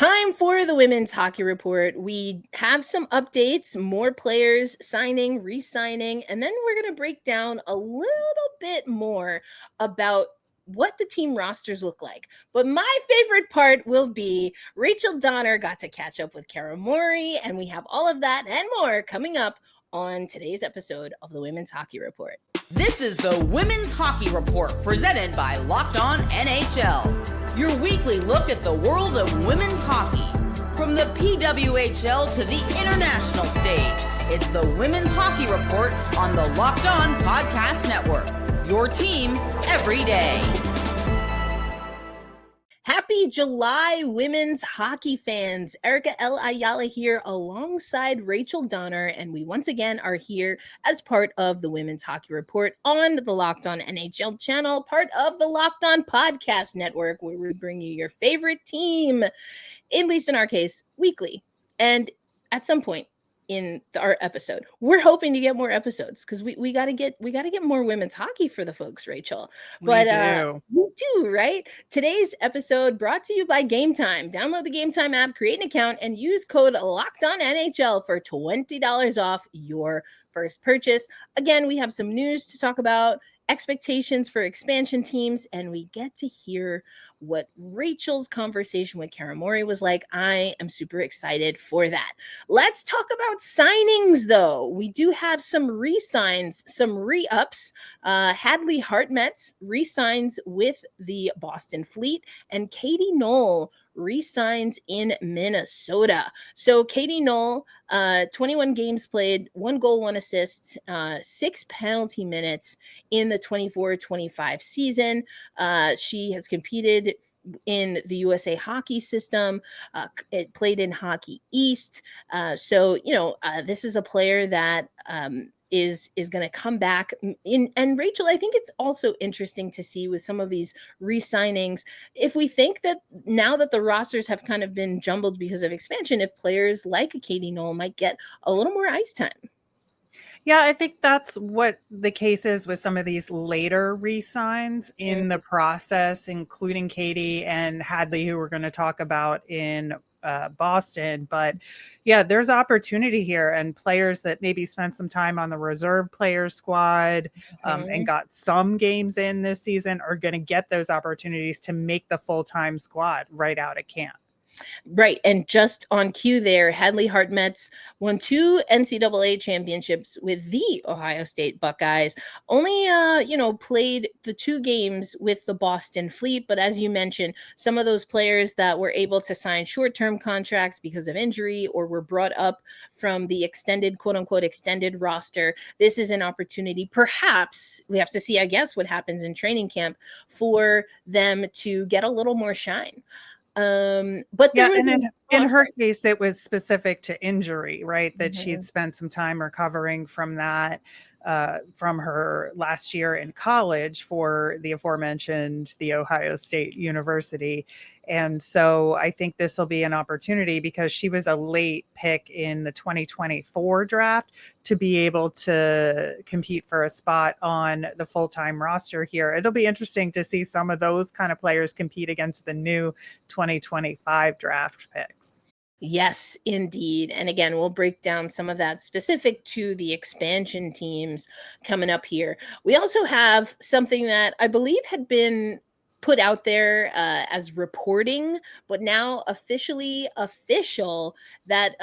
Time for the Women's Hockey Report. We have some updates, more players signing, re-signing, and then we're going to break down a little bit more about what the team rosters look like. But my favorite part will be Rachel Donner got to catch up with Cara Morey, and we have all of that and more coming up on today's episode of the Women's Hockey Report. This is the Women's Hockey Report presented by Locked On NHL. Your weekly look at the world of women's hockey. From the PWHL to the international stage, it's the Women's Hockey Report on the Locked On Podcast Network. Your team every day. Happy July, women's hockey fans. Erica L Ayala here alongside Rachel Donner, and we once again are here as part of the Women's Hockey Report on the Locked On NHL channel, part of the Locked On Podcast Network, where we bring you your favorite team, at least in our case, weekly. And at some point in our episode, we're hoping to get more episodes because we got to get more women's hockey for the folks, Rachel. But we do, right? Today's episode brought to you by Game Time. Download the Game Time app, create an account, and use code LOCKEDONNHL for $20 off your first purchase. Again, we have some news to talk about, expectations for expansion teams, and we get to hear what Rachel's conversation with Cara Morey was like. I am super excited for that. Let's talk about signings, though. We do have some re-signs, some re-ups. Hadley Hartmetz re-signs with the Boston Fleet, and Katie Knoll re-signs in Minnesota. So Katie Knoll, 21 games played, 1 goal, 1 assist, 6 penalty minutes in the 24-25 season. She has competed in the USA hockey system. It played in Hockey East. So, this is a player that is going to come back in. And Rachel, I think it's also interesting to see with some of these re-signings, if we think that now that the rosters have kind of been jumbled because of expansion, if players like Katie Knoll might get a little more ice time. Yeah, I think that's what the case is with some of these later re-signs in the process, including Katie and Hadley, who we're going to talk about in Boston. But yeah, there's opportunity here, and players that maybe spent some time on the reserve player squad and got some games in this season are going to get those opportunities to make the full-time squad right out of camp. Right. And just on cue there, Hadley Hartmetz won 2 NCAA championships with the Ohio State Buckeyes. Only, played the 2 games with the Boston Fleet. But as you mentioned, some of those players that were able to sign short-term contracts because of injury or were brought up from the extended, quote unquote, extended roster. This is an opportunity. Perhaps we have to see, I guess, what happens in training camp for them to get a little more shine. But yeah, and in her case, it was specific to injury, right? That she'd spent some time recovering from that, from her last year in college for the aforementioned the Ohio State University. And so I think this will be an opportunity because she was a late pick in the 2024 draft to be able to compete for a spot on the full-time roster here. It'll be interesting to see some of those kind of players compete against the new 2025 draft picks. Yes, indeed. And again, we'll break down some of that specific to the expansion teams coming up here. We also have something that I believe had been put out there as reporting, but now officially official that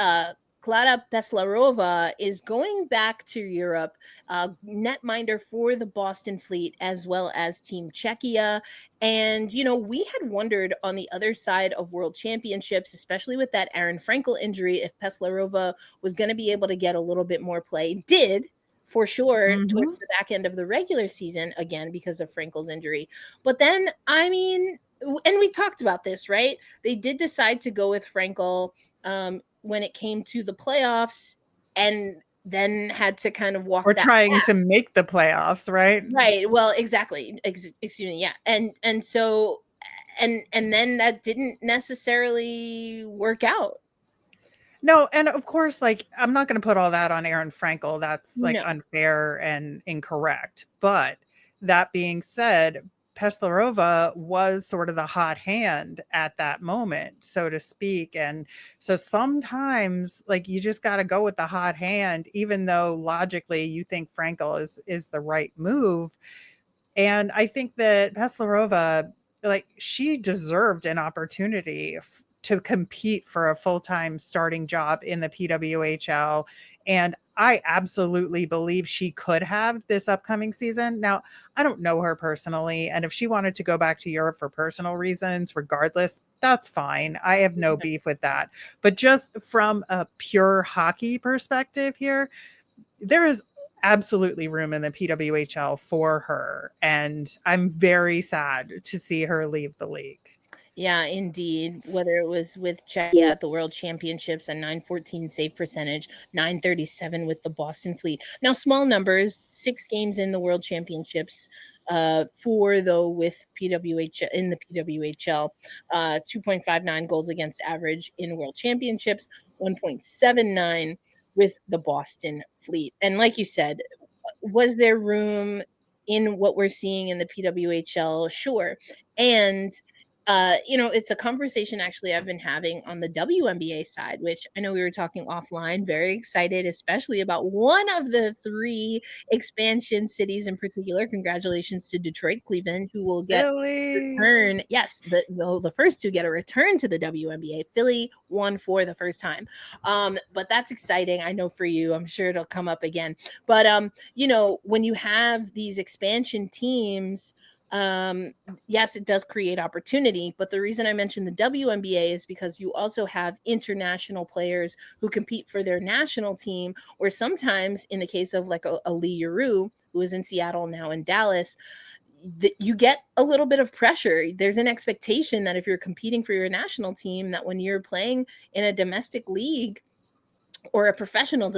Klara Peslarova is going back to Europe, netminder for the Boston Fleet as well as Team Czechia. And, we had wondered on the other side of World Championships, especially with that Aaron Frankel injury, if Peslarova was going to be able to get a little bit more play. Did, for sure, towards the back end of the regular season, again, because of Frankel's injury. But then, and we talked about this, right? They did decide to go with Frankel when it came to the playoffs, and then had to kind of walk. We're trying to make the playoffs, right? Right. Well, exactly. Excuse me. Yeah. And so, and then that didn't necessarily work out. And of course, I'm not going to put all that on Aaron Frankel. That's unfair and incorrect. But that being said, Peslarova was sort of the hot hand at that moment, so to speak. And so sometimes, like, you just got to go with the hot hand, even though logically you think Frankel is the right move. And I think that Peslarova, like, she deserved an opportunity to compete for a full-time starting job in the PWHL. And I absolutely believe she could have this upcoming season. Now, I don't know her personally. And if she wanted to go back to Europe for personal reasons, regardless, that's fine. I have no beef with that. But just from a pure hockey perspective here, there is absolutely room in the PWHL for her. And I'm very sad to see her leave the league. Yeah, indeed. Whether it was with Czechia at the World Championships, a 914 save percentage, 937 with the Boston Fleet. Now, small numbers, 6 games in the World Championships, 4 though with PWHL in the PWHL, 2.59 goals against average in World Championships, 1.79 with the Boston Fleet. And like you said, was there room in what we're seeing in the PWHL? Sure. And it's a conversation actually I've been having on the WNBA side, which I know we were talking offline. Very excited, especially about one of the 3 expansion cities in particular. Congratulations to Detroit, Cleveland, who will get Philly. return. Yes, the first to get a return to the WNBA. Philly won for the first time. But that's exciting. I know for you, I'm sure it'll come up again. But when you have these expansion teams, yes, it does create opportunity, but the reason I mentioned the WNBA is because you also have international players who compete for their national team, or sometimes in the case of like a Lee Yuru, who is in Seattle, now in Dallas, you get a little bit of pressure. There's an expectation that if you're competing for your national team, that when you're playing in a domestic league or a professional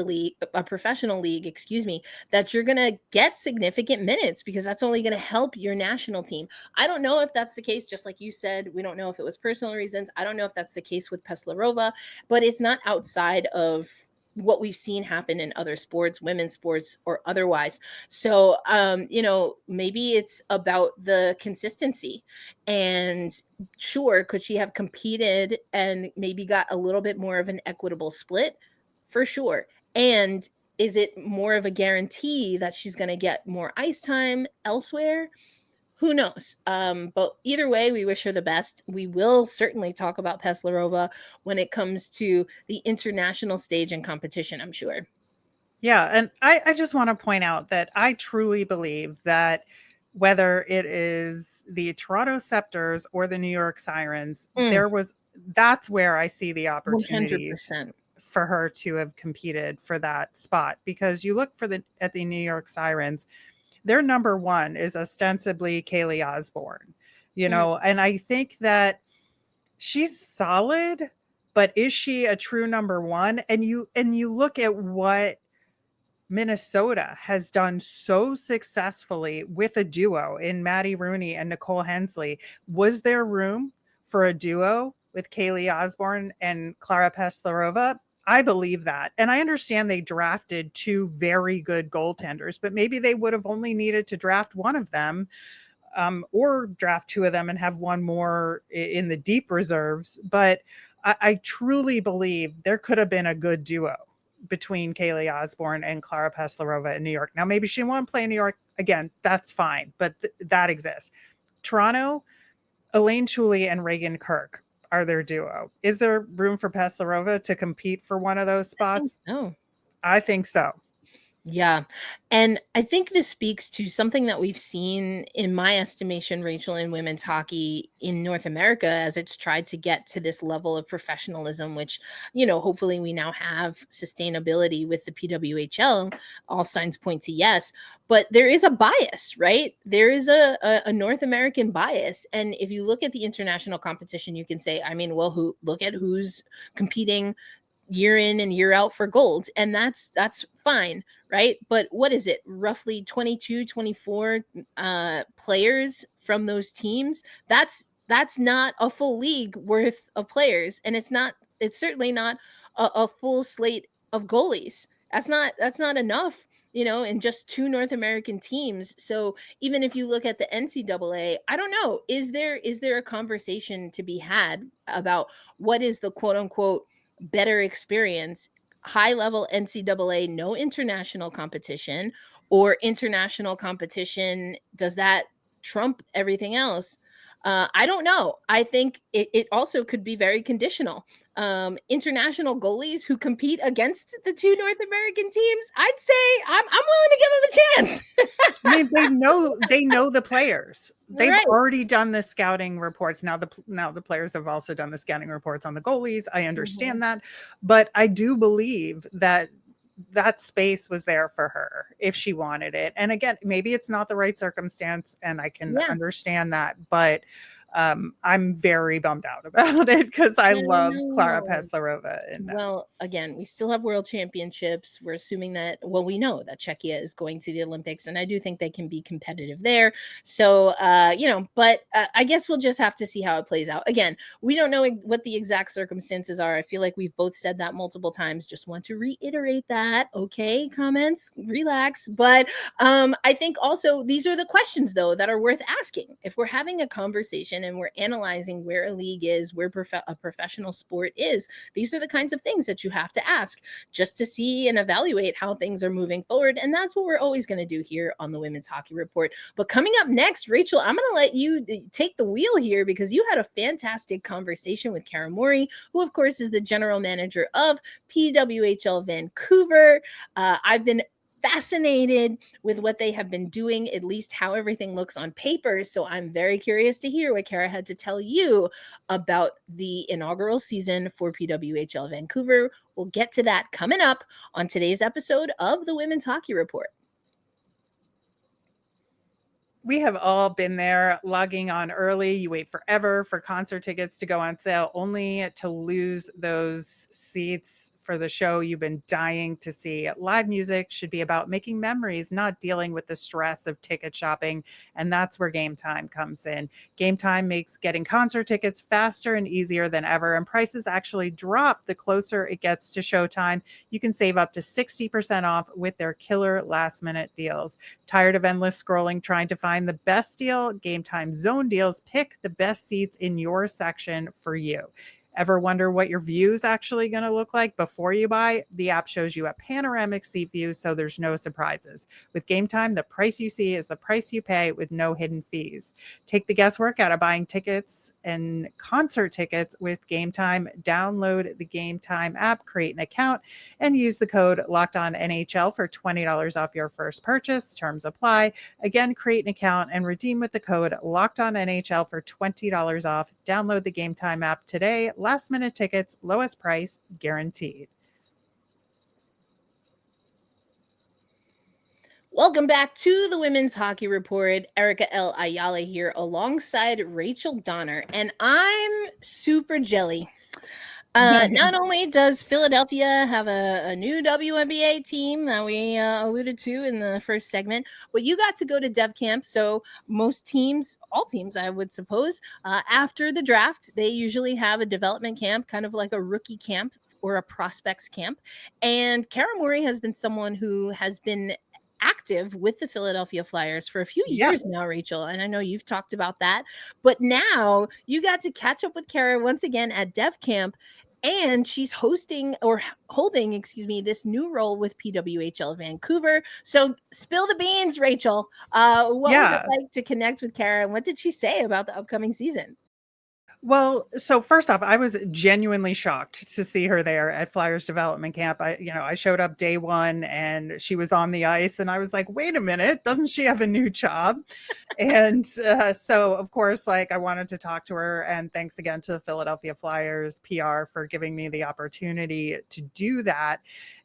league, excuse me, that you're going to get significant minutes, because that's only going to help your national team. I don't know if that's the case. Just like you said, we don't know if it was personal reasons. I don't know if that's the case with Peslarova, but it's not outside of what we've seen happen in other sports, women's sports or otherwise. So, maybe it's about the consistency. And sure, could she have competed and maybe got a little bit more of an equitable split? For sure. And is it more of a guarantee that she's going to get more ice time elsewhere? Who knows? But either way, we wish her the best. We will certainly talk about Peslarova when it comes to the international stage and competition, I'm sure. Yeah. And I just want to point out that I truly believe that whether it is the Toronto Sceptres or the New York Sirens, that's where I see the opportunities 100%. for her to have competed for that spot. Because you look at the New York Sirens, their number 1 is ostensibly Kaylee Osborne, and I think that she's solid, but is she a true number 1? And you look at what Minnesota has done so successfully with a duo in Maddie Rooney and Nicole Hensley. Was there room for a duo with Kaylee Osborne and Klara Peslarova? I believe that. And I understand they drafted 2 very good goaltenders, but maybe they would have only needed to draft one of them, or draft 2 of them and have one more in the deep reserves. But I truly believe there could have been a good duo between Kaylee Osborne and Klara Peslarova in New York. Now, maybe she won't play in New York again. That's fine, but that exists. Toronto, Elaine Chuli and Reagan Kirk are their duo. Is there room for Peslarova to compete for one of those spots? I think so. Yeah. And I think this speaks to something that we've seen, in my estimation, Rachel, in women's hockey in North America, as it's tried to get to this level of professionalism, which, hopefully we now have sustainability with the PWHL. All signs point to yes. But there is a bias, right? There is a North American bias. And if you look at the international competition, you can say, look at who's competing year in and year out for gold. And that's fine, right? But what is it? Roughly 22, 24 players from those teams. That's not a full league worth of players. And it's certainly not a full slate of goalies. That's not enough and just two North American teams. So even if you look at the NCAA, I don't know, is there a conversation to be had about what is the quote unquote better experience? High level NCAA, no international competition, or international competition, does that trump everything else? I don't know. I think it also could be very conditional. International goalies who compete against the two North American teams, I'd say I'm willing to give them a chance. I mean, they know the players. They've Right. already done the scouting reports. Now the players have also done the scouting reports on the goalies. I understand that, but I do believe that space was there for her if she wanted it. And again, maybe it's not the right circumstance, and I can Yeah. understand that, but I'm very bummed out about it because I love Klara No. Peslarova. And Well, again, we still have world championships. We're assuming that, well, we know that Czechia is going to the Olympics, and I do think they can be competitive there. So, but I guess we'll just have to see how it plays out. Again, we don't know what the exact circumstances are. I feel like we've both said that multiple times. Just want to reiterate that. Okay, comments, relax. But I think also these are the questions, though, that are worth asking. If we're having a conversation and we're analyzing where a league is, where a professional sport is, these are the kinds of things that you have to ask just to see and evaluate how things are moving forward. And that's what we're always going to do here on the Women's Hockey Report. But coming up next, Rachel, I'm going to let you take the wheel here because you had a fantastic conversation with Cara Morey, who, of course, is the general manager of PWHL Vancouver. I've been fascinated with what they have been doing, at least how everything looks on paper. So I'm very curious to hear what Cara had to tell you about the inaugural season for PWHL Vancouver. We'll get to that coming up on today's episode of the Women's Hockey Report. We have all been there, logging on early. You wait forever for concert tickets to go on sale, only to lose those seats for the show you've been dying to see. Live music should be about making memories, not dealing with the stress of ticket shopping. And that's where Game Time comes in. Game Time makes getting concert tickets faster and easier than ever, and prices actually drop the closer it gets to showtime. You can save up to 60% off with their killer last minute deals. Tired of endless scrolling trying to find the best deal? Game Time Zone Deals pick the best seats in your section for you. Ever wonder what your view is actually going to look like before you buy? The app shows you a panoramic seat view, so there's no surprises. With Game Time, the price you see is the price you pay with no hidden fees. Take the guesswork out of buying tickets and concert tickets with Game Time. Download the Game Time app, create an account, and use the code LOCKEDONNHL for $20 off your first purchase. Terms apply. Again, create an account and redeem with the code LOCKEDONNHL for $20 off. Download the Game Time app today. Last minute tickets, lowest price guaranteed. Welcome back to the Women's Hockey Report. Erica L Ayala here alongside Rachel Donner, and I'm super jelly. Not only does Philadelphia have a new WNBA team that we alluded to in the first segment, but you got to go to Dev Camp. So most teams, all teams, I would suppose, after the draft, they usually have a development camp, kind of like a rookie camp or a prospects camp. And Cara Morey has been someone who has been active with the Philadelphia Flyers for a few years now, Rachel. And I know you've talked about that, but now you got to catch up with Cara once again at Dev Camp. And she's holding, this new role with PWHL Vancouver. So spill the beans, Rachel. What was it like to connect with Cara, and what did she say about the upcoming season? Well, so first off, I was genuinely shocked to see her there at Flyers development camp. I showed up day one and she was on the ice and I was like, wait a minute, doesn't she have a new job? And so of course, I wanted to talk to her, and thanks again to the Philadelphia Flyers PR for giving me the opportunity to do that.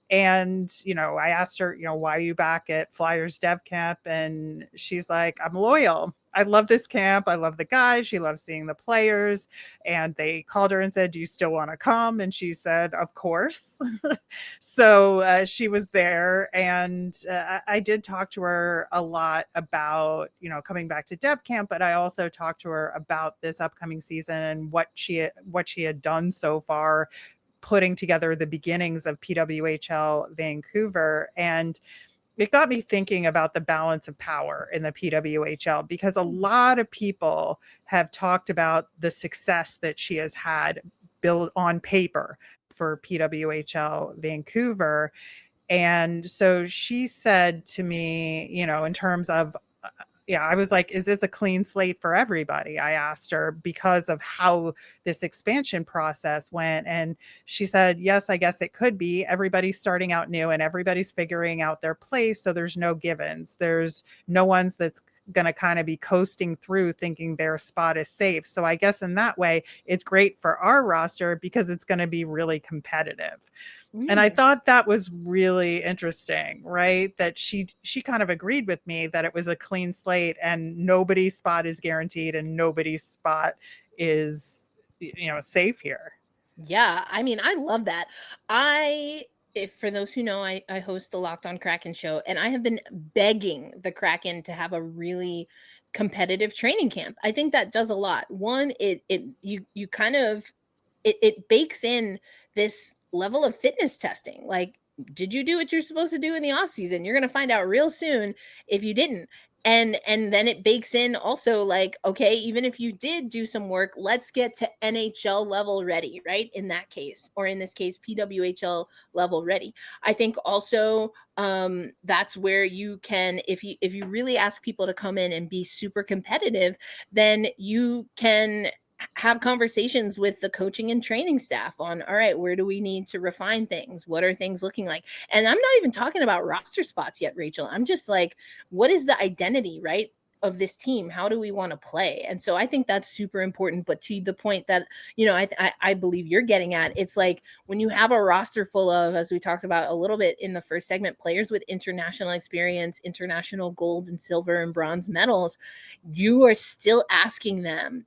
And, I asked her, why are you back at Flyers Dev Camp? And she's like, I'm loyal. I love this camp. I love the guys. She loves seeing the players. And they called her and said, do you still want to come? And she said, of course. So she was there. And I did talk to her a lot about, coming back to Dev Camp, but I also talked to her about this upcoming season and what she had done so far, putting together the beginnings of PWHL Vancouver. And it got me thinking about the balance of power in the PWHL, because a lot of people have talked about the success that she has had built on paper for PWHL Vancouver. And so she said to me, in terms of, yeah, I was like, is this a clean slate for everybody? I asked her, because of how this expansion process went. And she said, yes, I guess it could be. Everybody's starting out new and everybody's figuring out their place. So there's no givens. There's no ones that's going to kind of be coasting through thinking their spot is safe. So I guess in that way, it's great for our roster because it's going to be really competitive. And I thought that was really interesting, right? That she kind of agreed with me that it was a clean slate and nobody's spot is guaranteed and nobody's spot is, safe here. Yeah, I mean, I love that. If for those who know, I host the Locked On Kraken show, and I have been begging the Kraken to have a really competitive training camp. I think that does a lot. One, you kind of it bakes in this level of fitness testing. Like, did you do what you're supposed to do in the off season? You're going to find out real soon if you didn't. And then it bakes in also, like, okay, even if you did do some work, let's get to NHL level ready, right? In that case, or in this case, PWHL level ready. I think also that's where you can, if you really ask people to come in and be super competitive, then you can have conversations with the coaching and training staff on, all right, where do we need to refine things? What are things looking like? And I'm not even talking about roster spots yet, Rachel. I'm just like, what is the identity, right, of this team? How do we want to play? And so I think that's super important. But to the point that, I believe you're getting at, it's like when you have a roster full of, as we talked about a little bit in the first segment, players with international experience, international gold and silver and bronze medals, you are still asking them,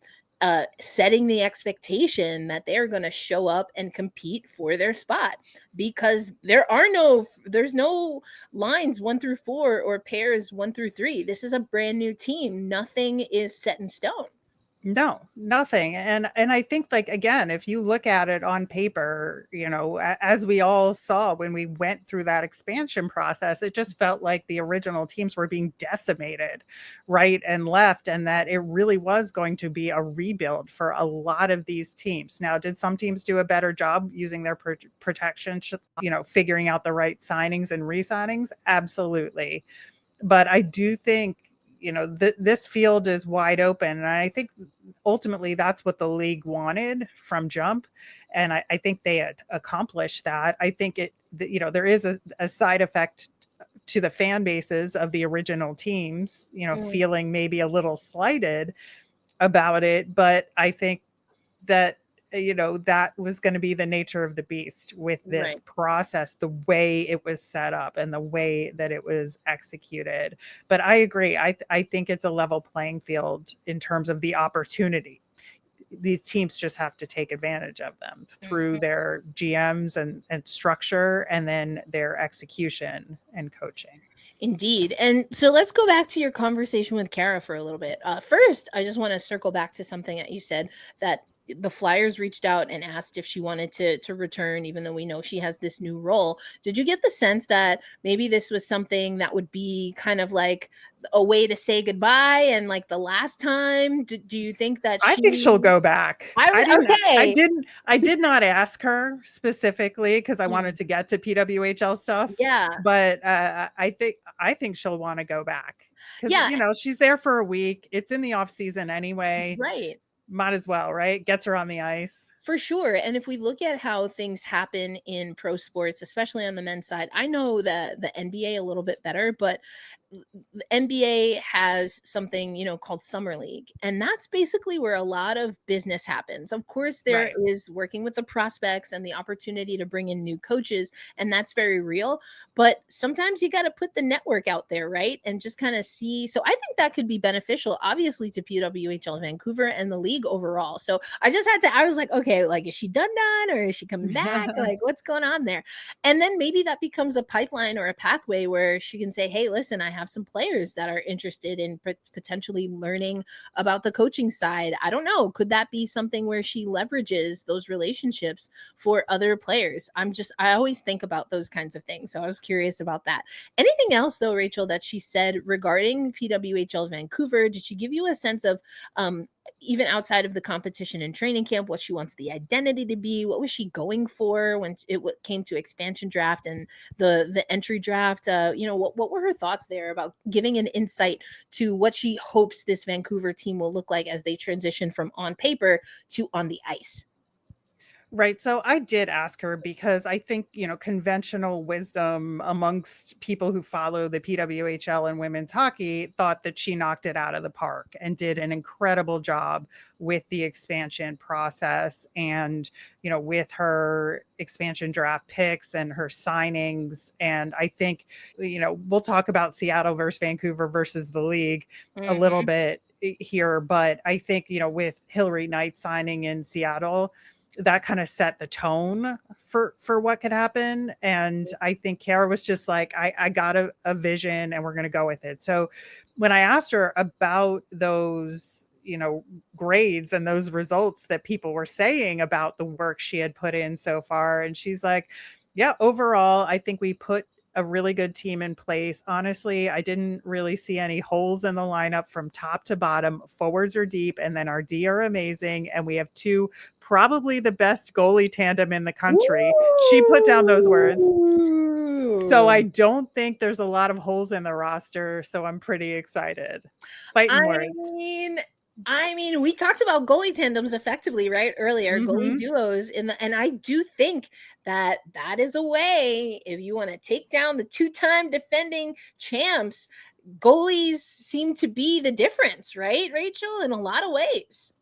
setting the expectation that they're going to show up and compete for their spot, because there's no lines 1 through 4 or pairs 1 through 3. This is a brand new team. Nothing is set in stone. No, nothing. And I think, like, again, if you look at it on paper, as we all saw when we went through that expansion process, it just felt like the original teams were being decimated right and left, and that it really was going to be a rebuild for a lot of these teams. Now, did some teams do a better job using their protection, figuring out the right signings and re-signings? Absolutely. But I do think, this field is wide open. And I think ultimately that's what the league wanted from jump. And I think they had accomplished that. I think there is a side effect to the fan bases of the original teams, feeling maybe a little slighted about it. But I think that that was going to be the nature of the beast with this Right. process, the way it was set up and the way that it was executed. But I agree. I think it's a level playing field in terms of the opportunity. These teams just have to take advantage of them through their GMs and structure, and then their execution and coaching. Indeed. And so let's go back to your conversation with Cara for a little bit. First, I just want to circle back to something that you said, that the Flyers reached out and asked if she wanted to return, even though we know she has this new role. Did you get the sense that maybe this was something that would be kind of like a way to say goodbye, and like the last time? Do you think that I think she'll go back. Okay. I did not ask her specifically because I wanted to get to PWHL stuff. Yeah. But I think she'll want to go back because, Yeah. she's there for a week. It's in the off season anyway. Right. Might as well, right? Gets her on the ice. For sure. And if we look at how things happen in pro sports, especially on the men's side, I know the NBA a little bit better, but the NBA has something, called Summer League. And that's basically where a lot of business happens. Of course, there is working with the prospects and the opportunity to bring in new coaches, and that's very real. But sometimes you got to put the network out there, right? And just kind of see. So I think that could be beneficial, obviously, to PWHL Vancouver and the league overall. So I was like, okay, like, is she done, or is she coming back? Like, what's going on there? And then maybe that becomes a pipeline or a pathway where she can say, hey, listen, I have some players that are interested in potentially learning about the coaching side. I don't know. Could that be something where she leverages those relationships for other players? I always think about those kinds of things. So I was curious about that. Anything else though, Rachel, that she said regarding PWHL Vancouver? Did she give you a sense of, even outside of the competition and training camp, what she wants the identity to be? What was she going for when it came to expansion draft and the entry draft? What were her thoughts there about giving an insight to what she hopes this Vancouver team will look like as they transition from on paper to on the ice? Right. So I did ask her because I think, conventional wisdom amongst people who follow the PWHL and women's hockey thought that she knocked it out of the park and did an incredible job with the expansion process and, with her expansion draft picks and her signings. And I think, we'll talk about Seattle versus Vancouver versus the league a little bit here. But I think, with Hillary Knight signing in Seattle, that kind of set the tone for what could happen. And I think Cara was just like, I got a vision and we're going to go with it. So when I asked her about those, grades and those results that people were saying about the work she had put in so far, and she's like, yeah, overall, I think we put a really good team in place. Honestly, I didn't really see any holes in the lineup from top to bottom. Forwards are deep, and then our D are amazing. And we have two, probably the best goalie tandem in the country. She put down those words. So I don't think there's a lot of holes in the roster. So I'm pretty excited. Fighting words. I mean, we talked about goalie tandems effectively, right? Earlier, goalie duos and I do think that is a way if you want to take down the two-time defending champs. Goalies seem to be the difference, right, Rachel, in a lot of ways.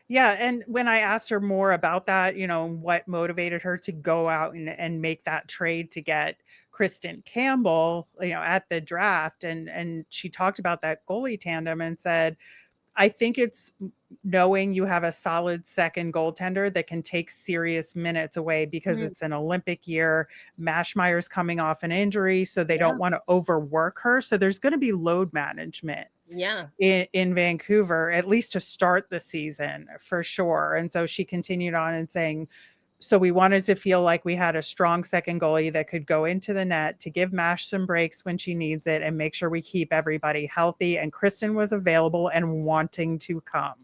Yeah. And when I asked her more about that, what motivated her to go out and make that trade to get Kristen Campbell, at the draft. And she talked about that goalie tandem and said, I think it's knowing you have a solid second goaltender that can take serious minutes away because it's an Olympic year. Mashmeyer's coming off an injury, so they don't want to overwork her. So there's going to be load management. In Vancouver, at least to start the season for sure. And so she continued on and saying, so we wanted to feel like we had a strong second goalie that could go into the net to give Mash some breaks when she needs it and make sure we keep everybody healthy. And Kristen was available and wanting to come.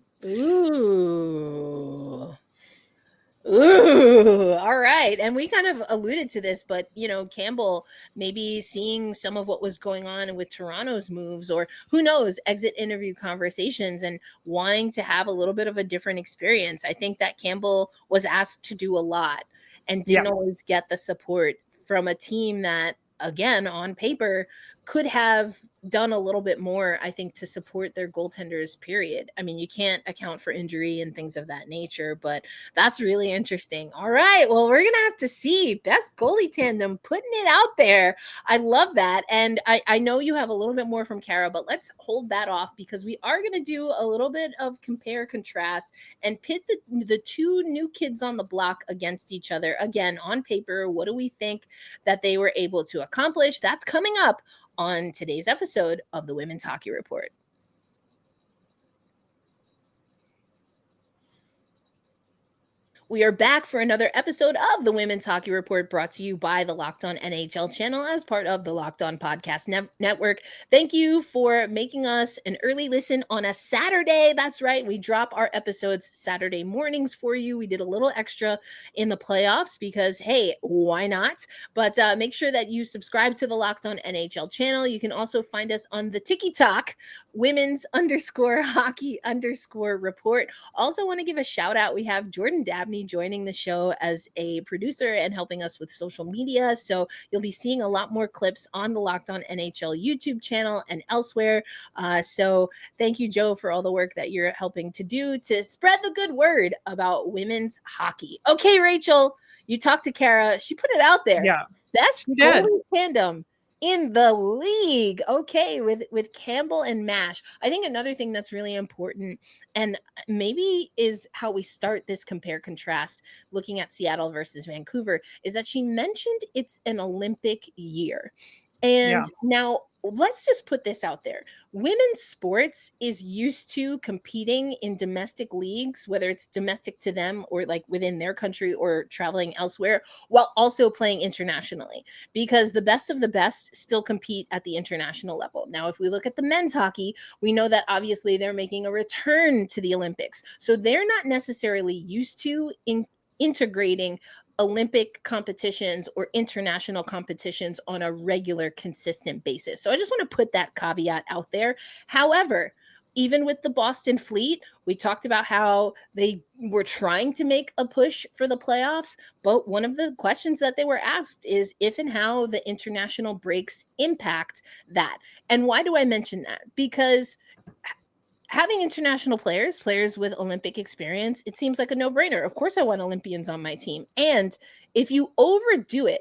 Ooh, all right. And we kind of alluded to this, but Campbell maybe seeing some of what was going on with Toronto's moves, or who knows, exit interview conversations, and wanting to have a little bit of a different experience. I think that Campbell was asked to do a lot and didn't always get the support from a team that, again, on paper, could have done a little bit more, I think, to support their goaltenders, period. I mean, you can't account for injury and things of that nature, but that's really interesting. All right. Well, we're going to have to see best goalie tandem, putting it out there. I love that. And I know you have a little bit more from Cara, but let's hold that off because we are going to do a little bit of compare contrast and pit the two new kids on the block against each other. Again, on paper, what do we think that they were able to accomplish? That's coming up on today's episode of the Women's Hockey Report. We are back for another episode of the Women's Hockey Report, brought to you by the Locked On NHL channel as part of the Locked On Podcast Network. Thank you for making us an early listen on a Saturday. That's right. We drop our episodes Saturday mornings for you. We did a little extra in the playoffs because, hey, why not? But make sure that you subscribe to the Locked On NHL channel. You can also find us on the TikTok, women's_hockey_report. Also want to give a shout out. We have Jordan Dabney joining the show as a producer and helping us with social media. So you'll be seeing a lot more clips on the Locked On NHL YouTube channel and elsewhere. So thank you, Joe, for all the work that you're helping to do to spread the good word about women's hockey. Okay, Rachel, you talked to Cara. She put it out there. Yeah. Best goalie tandem in the league. Okay, with Campbell and Mash. I think another thing that's really important, and maybe is how we start this compare contrast looking at Seattle versus Vancouver, is that she mentioned it's an Olympic year. And now let's just put this out there. Women's sports is used to competing in domestic leagues, whether it's domestic to them or like within their country or traveling elsewhere, while also playing internationally, because the best of the best still compete at the international level. Now, if we look at the men's hockey, we know that obviously they're making a return to the Olympics. So they're not necessarily used to integrating Olympic competitions or international competitions on a regular, consistent basis. So I just want to put that caveat out there. However, even with the Boston Fleet, we talked about how they were trying to make a push for the playoffs. But one of the questions that they were asked is if and how the international breaks impact that. And why do I mention that? Because having international players with Olympic experience, it seems like a no-brainer. Of course I want Olympians on my team. And if you overdo it,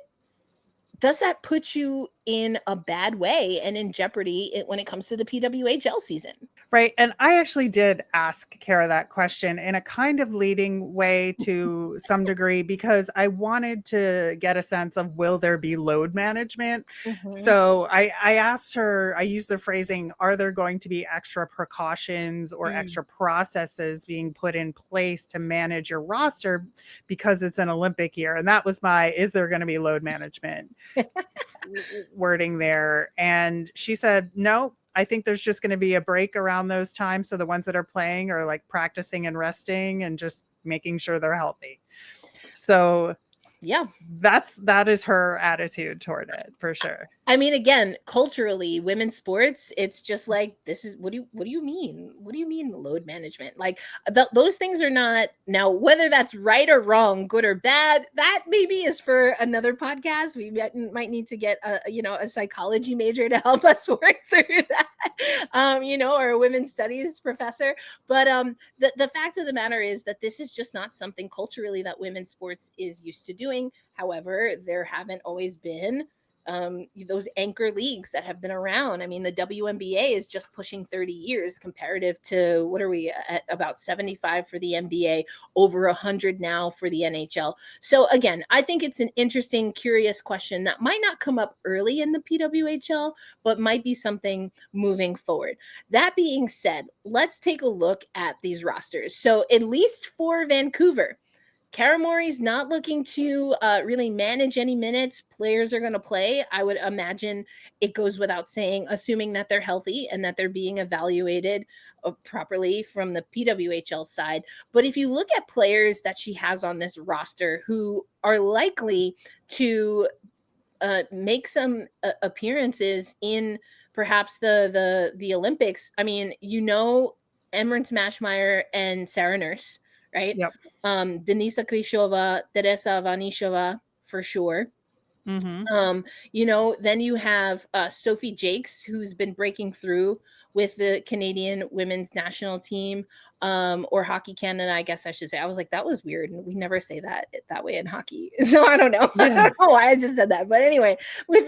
does that put you in a bad way and in jeopardy when it comes to the PWHL season? Right. And I actually did ask Cara that question in a kind of leading way to some degree, because I wanted to get a sense of, will there be load management? So I asked her, I used the phrasing, are there going to be extra precautions or extra processes being put in place to manage your roster because it's an Olympic year? And that was my, is there going to be load management wording there? And she said, no. I think there's just going to be a break around those times. So the ones that are playing are like practicing and resting and just making sure they're healthy. So yeah, that is her attitude toward it, for sure. I mean, again, culturally, women's sports, it's just like, this is, what do you mean? What do you mean load management? Like those things are not, now, whether that's right or wrong, good or bad, that maybe is for another podcast. We might need to get a psychology major to help us work through that, or a women's studies professor. But the fact of the matter is that this is just not something culturally that women's sports is used to doing. However, there haven't always been those anchor leagues that have been around. I mean, the WNBA is just pushing 30 years comparative to, what are we at, about 75 for the NBA, over 100 now for the NHL. So again, I think it's an interesting, curious question that might not come up early in the PWHL, but might be something moving forward. That being said, let's take a look at these rosters. So at least for Vancouver, Cara Morey's not looking to really manage any minutes players are going to play. I would imagine it goes without saying, assuming that they're healthy and that they're being evaluated properly from the PWHL side. But if you look at players that she has on this roster who are likely to make some appearances in perhaps the Olympics, I mean, Emryn Smashmeyer and Sarah Nurse, right? Yep. Denisa Krishova, Teresa Vanishova, for sure. Then you have Sophie Jakes, who's been breaking through with the Canadian women's national team, or Hockey Canada, I guess I should say. I was like, that was weird. And we never say that way in hockey. So I don't know. Yeah. I don't know why I just said that. But anyway, with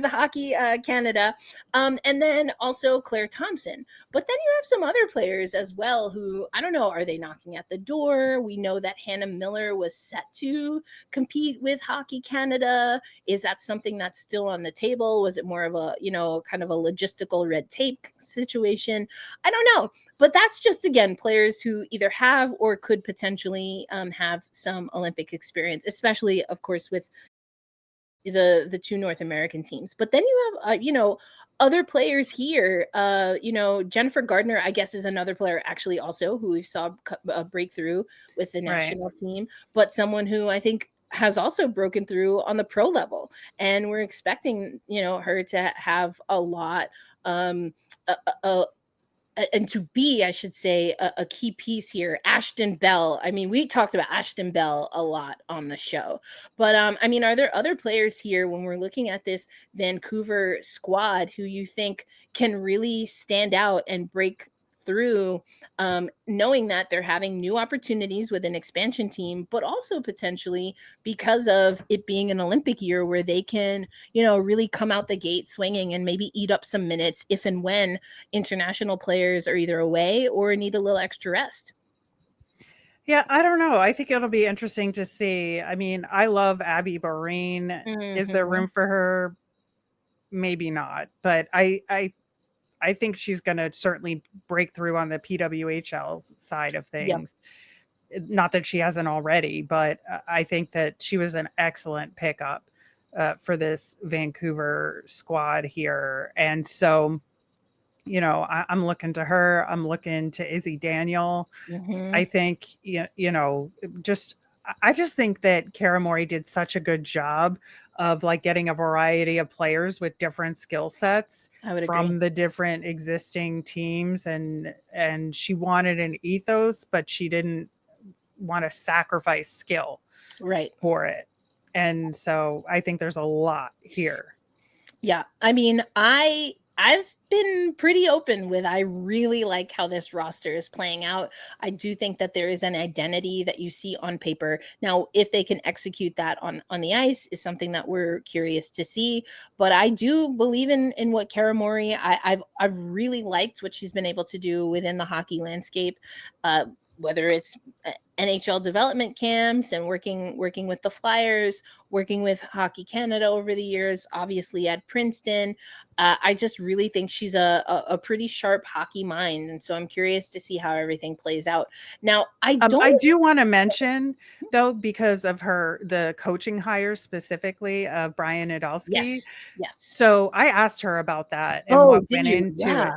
Hockey Canada, and then also Claire Thompson. But then you have some other players as well who, I don't know, are they knocking at the door? We know that Hannah Miller was set to compete with Hockey Canada. Is that something that's still on the table? Was it more of a, kind of a logistical red tape situation? I don't know. But that's just, again, players who either have or could potentially have some Olympic experience, especially, of course, with the two North American teams. But then you have, other players here. Jennifer Gardner, I guess, is another player actually also who we saw a breakthrough with the national team, but someone who I think has also broken through on the pro level. And we're expecting, her to have a lot, and to be, I should say, a key piece here, Ashton Bell. I mean, we talked about Ashton Bell a lot on the show, but are there other players here when we're looking at this Vancouver squad who you think can really stand out and break through, knowing that they're having new opportunities with an expansion team, but also potentially because of it being an Olympic year where they can, really come out the gate swinging and maybe eat up some minutes if and when international players are either away or need a little extra rest? Yeah, I don't know. I think it'll be interesting to see. I mean, I love Abby Boreen. Is there room for her? maybe not, but I think she's going to certainly break through on the PWHL side of Yep. things. Not that she hasn't already, but I think that she was an excellent pickup for this Vancouver squad here. And so, you know, I'm looking to her. I'm looking to Izzy Daniel. Mm-hmm. I think, you know, I just think that Cara Morey did such a good job of like getting a variety of players with different skill sets I would agree. from the different existing teams, and she wanted an ethos, but she didn't want to sacrifice skill Right. for it. And so I think there's a lot here. Yeah. I mean, I've been pretty open with I really like how this roster is playing out. I do think that there is an identity that you see on paper. Now, if they can execute that on the ice is something that we're curious to see. But I do believe in what Cara Morey. I've really liked what she's been able to do within the hockey landscape. Whether it's NHL development camps and working with the Flyers, working with Hockey Canada over the years, obviously at Princeton. I just really think she's a pretty sharp hockey mind. And so I'm curious to see how everything plays out. Now, I do want to mention, though, because of the coaching hires specifically of Brian Nadolski. Yes. So I asked her about that and what went into it.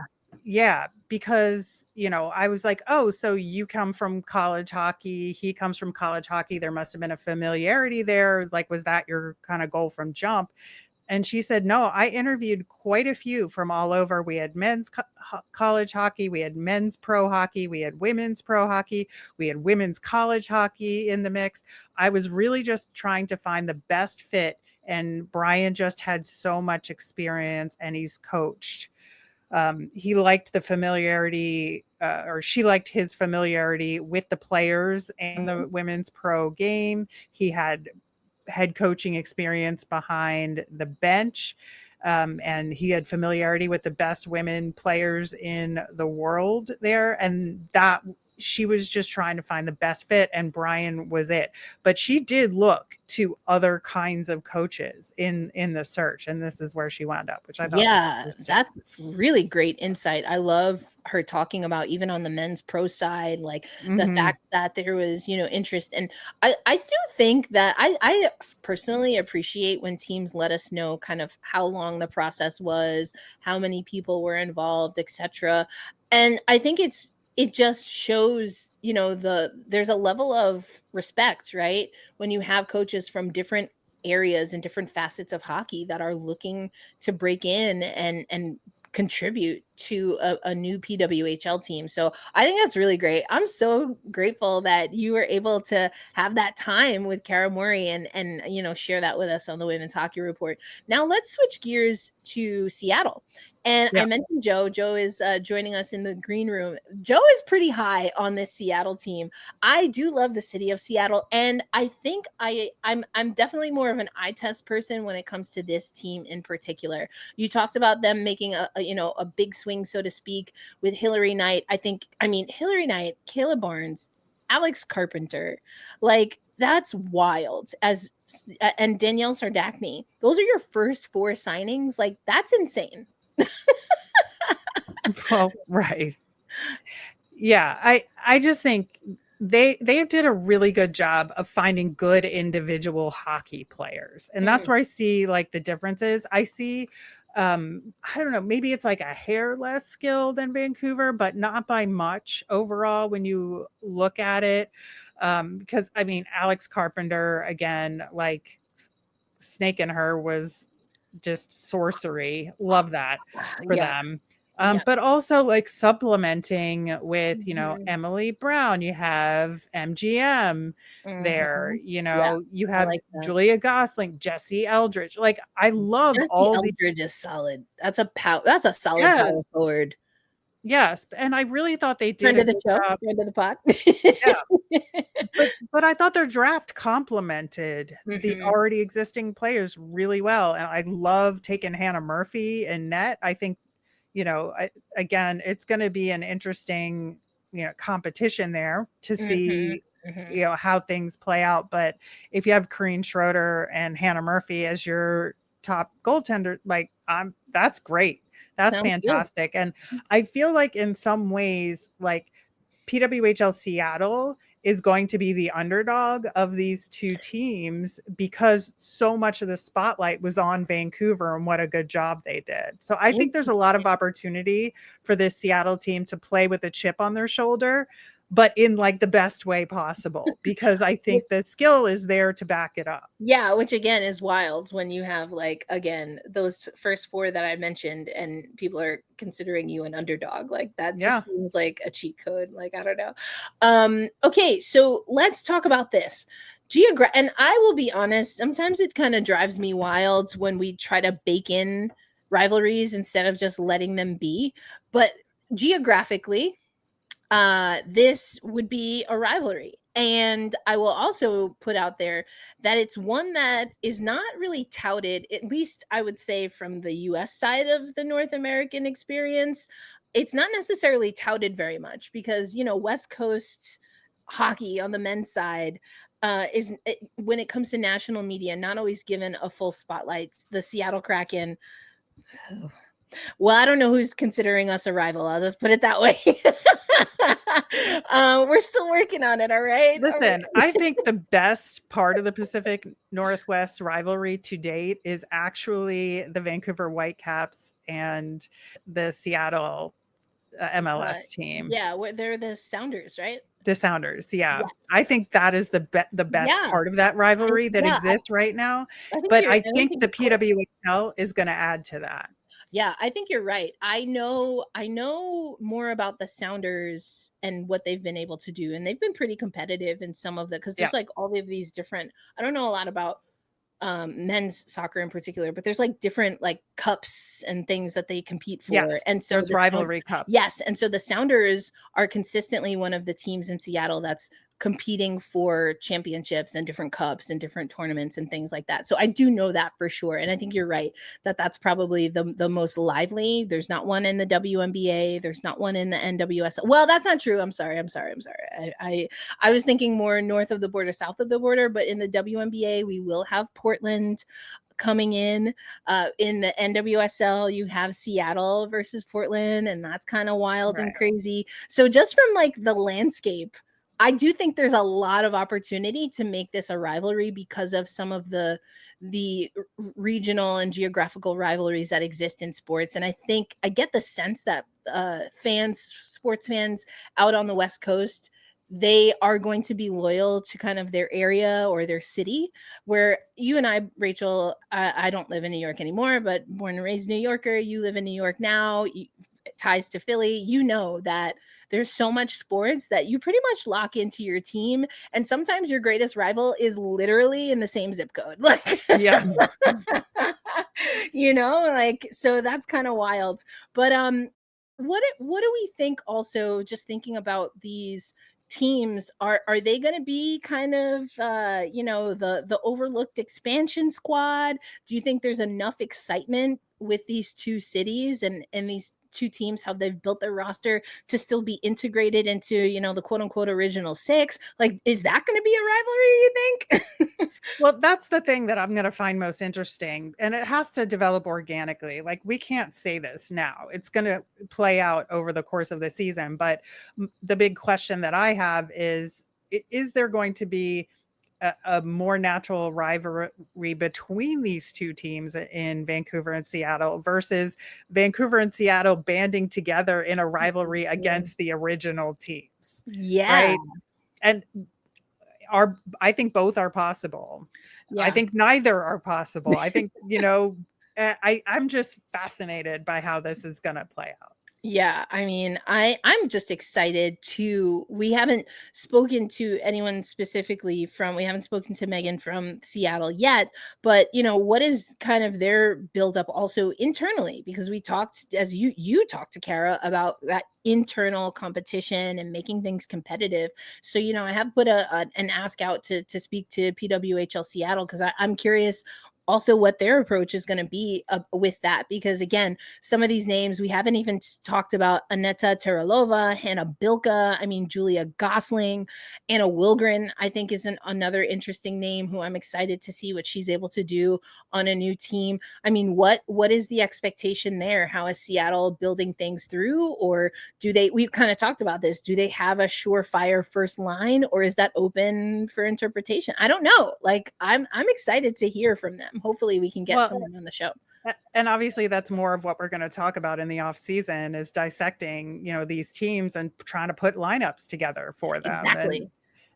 Yeah, because, you know, I was like, oh, so you come from college hockey. He comes from college hockey. There must have been a familiarity there. Like, was that your kind of goal from jump? And she said, no, I interviewed quite a few from all over. We had men's college hockey. We had men's pro hockey. We had women's pro hockey. We had women's college hockey in the mix. I was really just trying to find the best fit. And Brian just had so much experience and he's coached. He liked the familiarity, or she liked his familiarity with the players and the women's pro game. He had head coaching experience behind the bench, and he had familiarity with the best women players in the world there. And that she was just trying to find the best fit, and Brian was it. But she did look to other kinds of coaches in the search, and this is where she wound up, which I thought was that's really great insight. I love her talking about even on the men's pro side, like the fact that there was, you know, interest. And I do think that I personally appreciate when teams let us know kind of how long the process was, how many people were involved, etc. And I think it just shows, you know, there's a level of respect, right? When you have coaches from different areas and different facets of hockey that are looking to break in and contribute to a new PWHL team. So I think that's really great. I'm so grateful that you were able to have that time with Cara Morey and you know, share that with us on the Women's Hockey Report. Now let's switch gears to Seattle. And I mentioned Joe. Joe is joining us in the green room. Joe is pretty high on this Seattle team. I do love the city of Seattle, and I think I'm definitely more of an eye test person when it comes to this team in particular. You talked about them making a big swing, so to speak, with Hillary Knight. Hillary Knight, Kayla Barnes, Alex Carpenter, like that's wild. And Danielle Sardakny. Those are your first 4 signings. Like that's insane. Well, right. Yeah, I just think they did a really good job of finding good individual hockey players. And that's where I see like the differences. I see I don't know, maybe it's like a hair less skill than Vancouver, but not by much overall when you look at it. Because I mean, Alex Carpenter, again, like Snake and Her was just sorcery. Love that for them. But also like supplementing with, you know, Emily Brown, you have MGM there, you know, you have Julia Gosling, Jesse Eldridge. Like I love Jesse all Eldridge is solid. That's a solid power forward. Yes, and I really thought they did Friend of the show, friend of the pod. Yeah. But I thought their draft complemented the already existing players really well. And I love taking Hannah Murphy and net. I think, you know, again, it's going to be an interesting, you know, competition there to see, you know, how things play out. But if you have Corrine Schroeder and Hannah Murphy as your top goaltender. Like, that's great. That's Sounds good. fantastic. And I feel like in some ways, like PWHL Seattle is going to be the underdog of these two teams because so much of the spotlight was on Vancouver and what a good job they did. So I think there's a lot of opportunity for this Seattle team to play with a chip on their shoulder, but in like the best way possible, because I think the skill is there to back it up. Yeah, which again is wild when you have like, again, those first four that I mentioned and people are considering you an underdog. Like that just seems like a cheat code. Like, I don't know. Okay, so let's talk about this. And I will be honest, sometimes it kind of drives me wild when we try to bake in rivalries instead of just letting them be. But geographically, this would be a rivalry. And I will also put out there that it's one that is not really touted, at least I would say from the US side of the North American experience. It's not necessarily touted very much because, West Coast hockey on the men's side when it comes to national media, not always given a full spotlight. The Seattle Kraken. Well, I don't know who's considering us a rival. I'll just put it that way. We're still working on it. All right. Listen, I think the best part of the Pacific Northwest rivalry to date is actually the Vancouver Whitecaps and the Seattle MLS team. Yeah, they're the Sounders, right? The Sounders, yeah. Yes. I think that is the best part of that rivalry that exists right now. But I think the PWHL is going to add to that. Yeah, I think you're right. I know more about the Sounders and what they've been able to do, and they've been pretty competitive in some of the, because there's like all of these different. I don't know a lot about men's soccer in particular, but there's like different like cups and things that they compete for. Yes, and so there's rivalry cups. Yes, and so the Sounders are consistently one of the teams in Seattle that's competing for championships and different cups and different tournaments and things like that. So I do know that for sure. And I think you're right that that's probably the most lively. There's not one in the WNBA. There's not one in the NWSL. Well, that's not true. I'm sorry. I was thinking more north of the border, south of the border, but in the WNBA, we will have Portland coming in the NWSL. You have Seattle versus Portland, and that's kind of wild and crazy. So just from like the landscape, I do think there's a lot of opportunity to make this a rivalry because of some of the regional and geographical rivalries that exist in sports. And I think I get the sense that sports fans out on the West Coast, they are going to be loyal to kind of their area or their city, where you and I, Rachel, I don't live in New York anymore, but born and raised New Yorker, you live in New York now, ties to Philly, you know that there's so much sports that you pretty much lock into your team. And sometimes your greatest rival is literally in the same zip code. Like, yeah, so that's kind of wild. But what do we think also, just thinking about these teams, are they going to be kind of the overlooked expansion squad? Do you think there's enough excitement with these two cities and these two teams, how they've built their roster to still be integrated into the quote unquote original six? Like, is that going to be a rivalry, you think? Well, that's the thing that I'm going to find most interesting, and it has to develop organically. Like, we can't say this now, it's going to play out over the course of the season. But the big question that I have is there going to be a more natural rivalry between these two teams in Vancouver and Seattle versus Vancouver and Seattle banding together in a rivalry against the original teams? Yeah. Right? And I think both are possible. Yeah. I think neither are possible. I think, I'm just fascinated by how this is going to play out. Yeah, I mean, I'm just excited we haven't spoken to anyone specifically we haven't spoken to Megan from Seattle yet, but what is kind of their buildup also internally? Because we talked, as you talked to Cara about that internal competition and making things competitive. So, I have put an ask out to speak to PWHL Seattle, because I'm curious also what their approach is going to be with that, because again, some of these names we haven't even talked about: Aneta Teralova, Hannah Bilka, I mean, Julia Gosling, Anna Wilgren, I think is another interesting name who I'm excited to see what she's able to do on a new team. I mean, what is the expectation there? How is Seattle building things through? Or do they, we've kind of talked about this, do they have a surefire first line, or is that open for interpretation? I don't know. Like, I'm excited to hear from them. Hopefully we can get someone on the show. And obviously that's more of what we're going to talk about in the off season, is dissecting, these teams and trying to put lineups together for them. Exactly.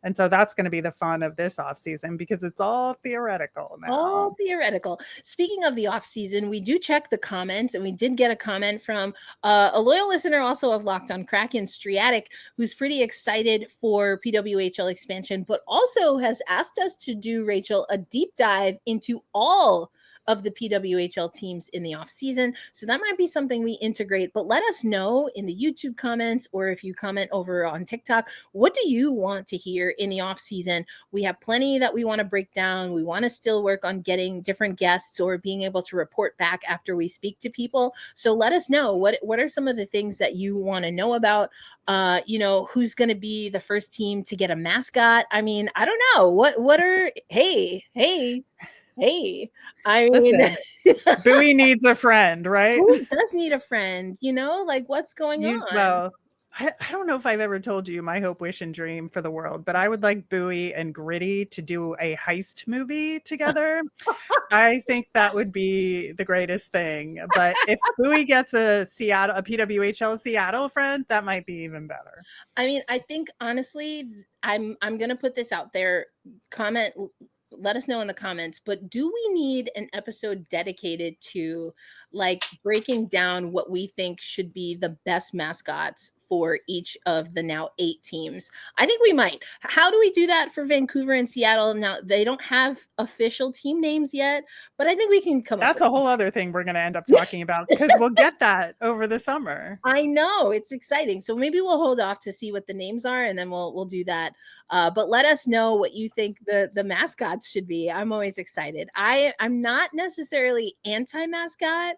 And so that's going to be the fun of this off season, because it's all theoretical now. All theoretical. Speaking of the off season, we do check the comments, and we did get a comment from a loyal listener also of Locked on Kraken, Striatic, who's pretty excited for PWHL expansion, but also has asked us to do, Rachel, a deep dive into all of the PWHL teams in the off season. So that might be something we integrate, but let us know in the YouTube comments, or if you comment over on TikTok, what do you want to hear in the off season? We have plenty that we want to break down. We want to still work on getting different guests or being able to report back after we speak to people. So let us know what are some of the things that you want to know about. Who's going to be the first team to get a mascot? I mean, I don't know. What are, hey, I mean, listen, Bowie needs a friend, right? Bowie does need a friend, like, what's going on? Well, I don't know if I've ever told you my hope, wish, and dream for the world, but I would like Bowie and Gritty to do a heist movie together. I think that would be the greatest thing. But if Bowie gets a PWHL Seattle friend, that might be even better. I mean, I think honestly, I'm gonna put this out there. Comment. Let us know in the comments, but do we need an episode dedicated to, like, breaking down what we think should be the best mascots for each of the now 8 teams? I think we might. How do we do that for Vancouver and Seattle? Now, they don't have official team names yet, but I think we can come up with That's a whole other thing we're going to end up talking about, because we'll get that over the summer. I know, it's exciting. So maybe we'll hold off to see what the names are, and then we'll do that. But let us know what you think the mascots should be. I'm always excited. I'm not necessarily anti-mascot.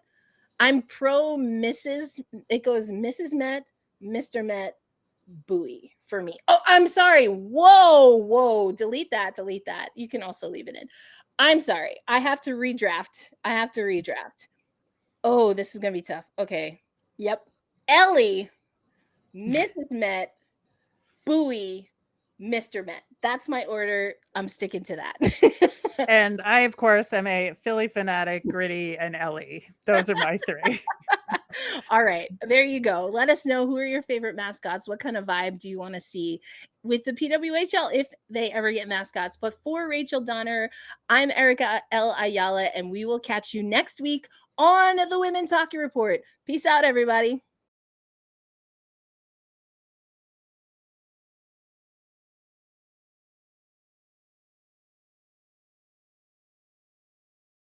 I'm pro Mrs. It goes Mrs. Met, Mr. Met, Bowie for me. Oh, I'm sorry. Whoa. Delete that. You can also leave it in. I'm sorry. I have to redraft. Oh, this is going to be tough. Okay. Yep. Ellie, Mrs. Met, Bowie, Mr. Met. That's my order. I'm sticking to that. And I, of course, am a Philly fanatic, Gritty, and Ellie. Those are my 3. All right. There you go. Let us know, who are your favorite mascots? What kind of vibe do you want to see with the PWHL if they ever get mascots? But for Rachel Donner, I'm Erica L Ayala, and we will catch you next week on the Women's Hockey Report. Peace out, everybody.